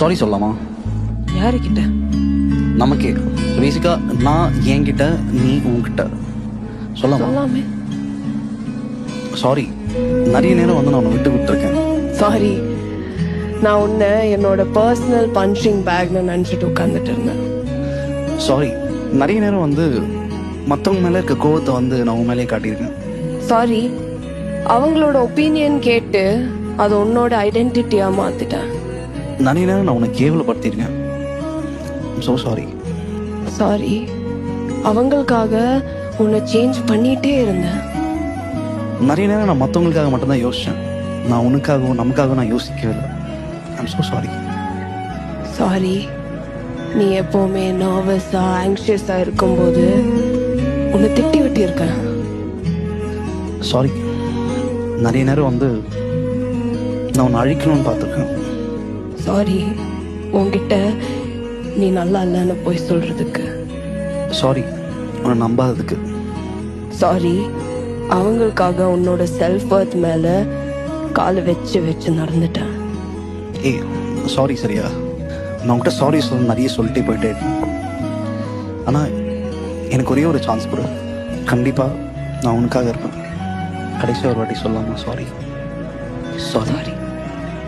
Sorry சொல்லலாமா? யாருக்கிட்ட? நமக்கே. பேசிக்காக நான் என்கிட்ட, நீ உன்கிட்ட சொல்லலாமா? சொல்லாமே. சாரி, நிறைய நேரம் வந்து நான் உன்னை விட்டு கொடுத்துருக்கேன். சாரி, நான் உன்னை என்னோட பர்சனல் பஞ்சிங் பேக்னு நினச்சிட்டு உட்காந்துட்டு இருந்தேன். சாரி, நிறைய நேரம் வந்து மற்றவங்க மேலே இருக்க கோவத்தை வந்து நான் உன் மேலேயே காட்டியிருக்கேன். சாரி, அவங்களோட ஒப்பீனியன் கேட்டு அது உன்னோட ஐடென்டிட்டியா மாத்திட்டேன். நிறைய நேரம் நான் உன்னை கேவலப்படுத்தியிருக்கேன். So sorry. சாரி, அவங்களுக்காக உன்னை சேஞ்ச் பண்ணிட்டே இருந்தேன். நிறைய நேரம் நான் மற்றவங்களுக்காக மட்டும்தான் யோசித்தேன். நான் உனக்காகவும் நமக்காகவும் நான் யோசிக்கவே இல்லை. I'm so sorry. சாரி, நீ எப்பவுமே நர்வஸா ஆங்ஷியஸா இருக்கும்போது உன்னை திட்டி விட்டிருக்கேன். சாரி, நிறைய நேரம் வந்து நான் உன்னை அழிக்கணும்னு பார்த்துருக்கேன். சாரி, உன்கிட்ட நீ நல்லா இல்லைன்னு போய் சொல்றதுக்கு. சாரி, உன்னை நம்பாததுக்கு. சாரி, அவங்களுக்காக உன்னோட செல்ஃப் ஒர்த் மேல காலை வச்சு வச்சு நடந்துட்டேன். ஏய் சாரி, சரியா? நான் உன்கிட்ட சாரி சொல்ல நிறைய சொல்லிட்டே போயிட்டே இருக்கேன். ஆனால் எனக்கு ஒரே ஒரு சான்ஸ் கொடு. கண்டிப்பாக நான் உனக்காக இருப்பேன். கடைசியாக ஒரு வாட்டி சொல்லாமா? சாரி. சாரி.